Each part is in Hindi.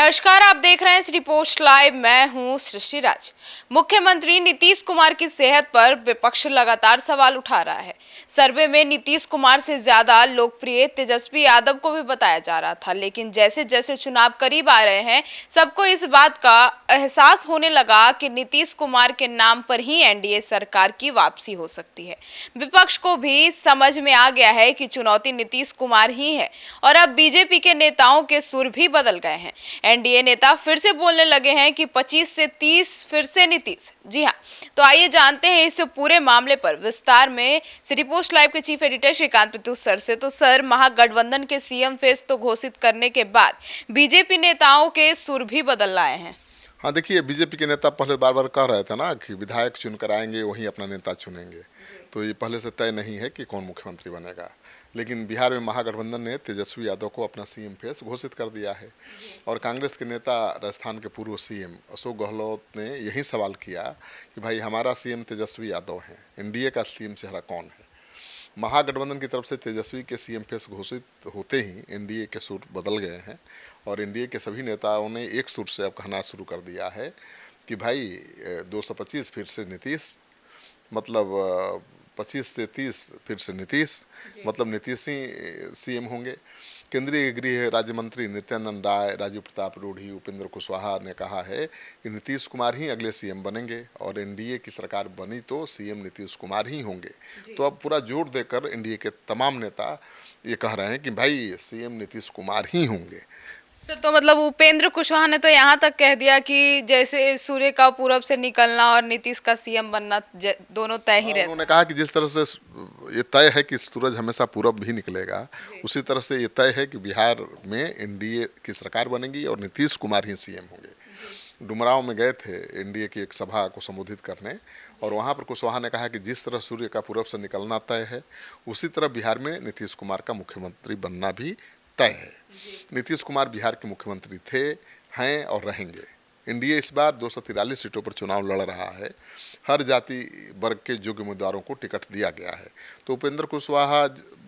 नमस्कार, आप देख रहे हैं सिटी पोस्ट लाइव। मैं हूं सृष्टि राज। मुख्यमंत्री नीतीश कुमार की सेहत पर विपक्ष लगातार सवाल उठा रहा है। सर्वे में नीतीश कुमार से ज्यादा लोकप्रिय तेजस्वी यादव को भी बताया जा रहा था, लेकिन जैसे जैसे चुनाव करीब आ रहे हैं, सबको इस बात का एहसास होने लगा कि नीतीश कुमार के नाम पर ही एनडीए सरकार की वापसी हो सकती है। विपक्ष को भी समझ में आ गया है कि चुनौती नीतीश कुमार ही है और अब बीजेपी के नेताओं के सुर भी बदल गए हैं। एनडीए नेता फिर से बोलने लगे हैं कि 25 से 30 फिर से नीतीश। जी हां, तो आइए जानते हैं इस पूरे मामले पर विस्तार में सिटी पोस्ट लाइव के chief editor Shrikant Pratyush sir से। तो सर, महागठबंधन के सीएम फेस तो घोषित करने के बाद बीजेपी नेताओं के सुर भी बदल आए हैं। हाँ, देखिए, बीजेपी के नेता पहले बार बार कह रहे थे ना कि विधायक चुनकर आएंगे, वही अपना नेता चुनेंगे। तो ये पहले से तय नहीं है कि कौन मुख्यमंत्री बनेगा। लेकिन बिहार में महागठबंधन ने तेजस्वी यादव को अपना सीएम फेस घोषित कर दिया है। और कांग्रेस के नेता राजस्थान के पूर्व सीएम अशोक गहलोत ने यही सवाल किया कि भाई, हमारा सीएम तेजस्वी यादव हैं, एनडीए का सीएम चेहरा कौन है। महागठबंधन की तरफ से तेजस्वी के सीएम फेस घोषित होते ही एनडीए के सुर बदल गए हैं और एनडीए के सभी नेताओं ने एक सुर से अब कहना शुरू कर दिया है कि भाई 225 फिर से नीतीश, मतलब 25 से 30 फिर से नीतीश, मतलब नीतीश ही सीएम होंगे। केंद्रीय गृह राज्य मंत्री नित्यानंद राय, राजीव प्रताप रूढ़ी, उपेंद्र कुशवाहा ने कहा है कि नीतीश कुमार ही अगले सीएम बनेंगे और एनडीए की सरकार बनी तो सीएम नीतीश कुमार ही होंगे। तो अब पूरा जोर देकर एनडीए के तमाम नेता ये कह रहे हैं कि भाई सीएम नीतीश कुमार ही होंगे। सर, तो मतलब उपेंद्र कुशवाहा ने तो यहाँ तक कह दिया कि जैसे सूर्य का पूरब से निकलना और नीतीश का सीएम बनना दोनों तय ही रहते हैं। उन्होंने कहा कि जिस तरह से ये तय है कि सूरज हमेशा पूरब भी निकलेगा, उसी तरह से ये तय है कि बिहार में एनडीए की सरकार बनेगी और नीतीश कुमार ही सीएम होंगे। डुमरांव में गए थे एनडीए की एक सभा को संबोधित करने और वहाँ पर कुशवाहा ने कहा कि जिस तरह सूर्य का पूरब से निकलना तय है, उसी तरह बिहार में नीतीश कुमार का मुख्यमंत्री बनना भी तय है। नीतीश कुमार बिहार के मुख्यमंत्री थे, हैं और रहेंगे। एनडीए इस बार 243 सीटों पर चुनाव लड़ रहा है। हर जाति वर्ग के योग्य उम्मीदवारों को टिकट दिया गया है। तो उपेंद्र कुशवाहा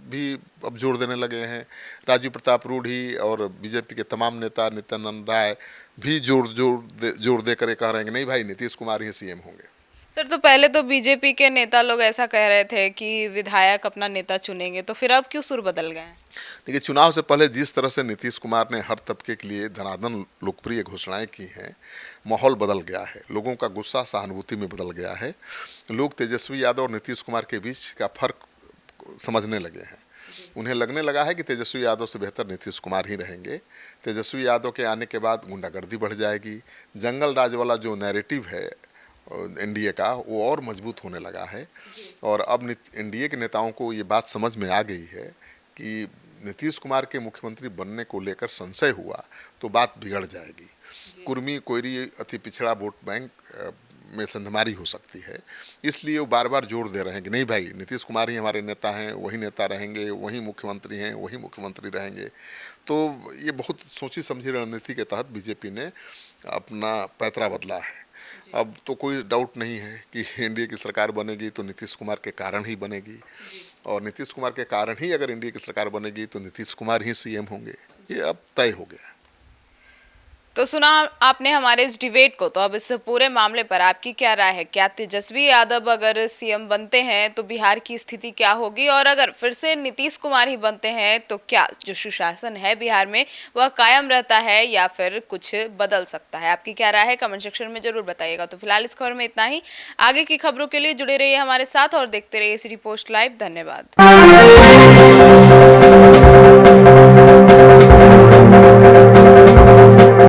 भी अब जोर देने लगे हैं। राजीव प्रताप रूढ़ी और बीजेपी के तमाम नेता नित्यानंद राय भी जोर देकर कह रहे हैं कि नहीं भाई, नीतीश कुमार ही सीएम होंगे। सर, तो पहले तो बीजेपी के नेता लोग ऐसा कह रहे थे कि विधायक अपना नेता चुनेंगे, तो फिर अब क्यों सुर बदल गए हैं? देखिए, चुनाव से पहले जिस तरह से नीतीश कुमार ने हर तबके के लिए धनाधन लोकप्रिय घोषणाएं की हैं, माहौल बदल गया है। लोगों का गुस्सा सहानुभूति में बदल गया है। लोग तेजस्वी यादव और नीतीश कुमार के बीच का फर्क समझने लगे हैं। उन्हें लगने लगा है कि तेजस्वी यादव से बेहतर नीतीश कुमार ही रहेंगे। तेजस्वी यादव के आने के बाद गुंडागर्दी बढ़ जाएगी। जंगल राज वाला जो नैरेटिव है एनडीए का, वो और मजबूत होने लगा है। और अब एनडीए के नेताओं को ये बात समझ में आ गई है कि नीतीश कुमार के मुख्यमंत्री बनने को लेकर संशय हुआ तो बात बिगड़ जाएगी। कुर्मी कोयरी अति पिछड़ा वोट बैंक में संधमारी हो सकती है। इसलिए वो बार बार जोर दे रहे हैं कि नहीं भाई, नीतीश कुमार ही हमारे नेता हैं, वही नेता रहेंगे, वही मुख्यमंत्री हैं, वही मुख्यमंत्री रहेंगे। तो ये बहुत सोची समझी रणनीति के तहत बीजेपी ने अपना पैतरा बदला है। अब तो कोई डाउट नहीं है कि एनडीए की सरकार बनेगी तो नीतीश कुमार के कारण ही बनेगी और नीतीश कुमार के कारण ही अगर एनडीए की सरकार बनेगी तो नीतीश कुमार ही सीएम होंगे। ये अब तय हो गया। तो सुना आपने हमारे इस डिबेट को, तो अब इस पूरे मामले पर आपकी क्या राय है? क्या तेजस्वी यादव अगर सीएम बनते हैं तो बिहार की स्थिति क्या होगी, और अगर फिर से नीतीश कुमार ही बनते हैं तो क्या जो सुशासन है बिहार में वह कायम रहता है या फिर कुछ बदल सकता है? आपकी क्या राय है? कमेंट सेक्शन में जरूर बताइएगा। तो फिलहाल इस खबर में इतना ही। आगे की खबरों के लिए जुड़े रहिए हमारे साथ और देखते रहिए सिटी पोस्ट लाइव। धन्यवाद।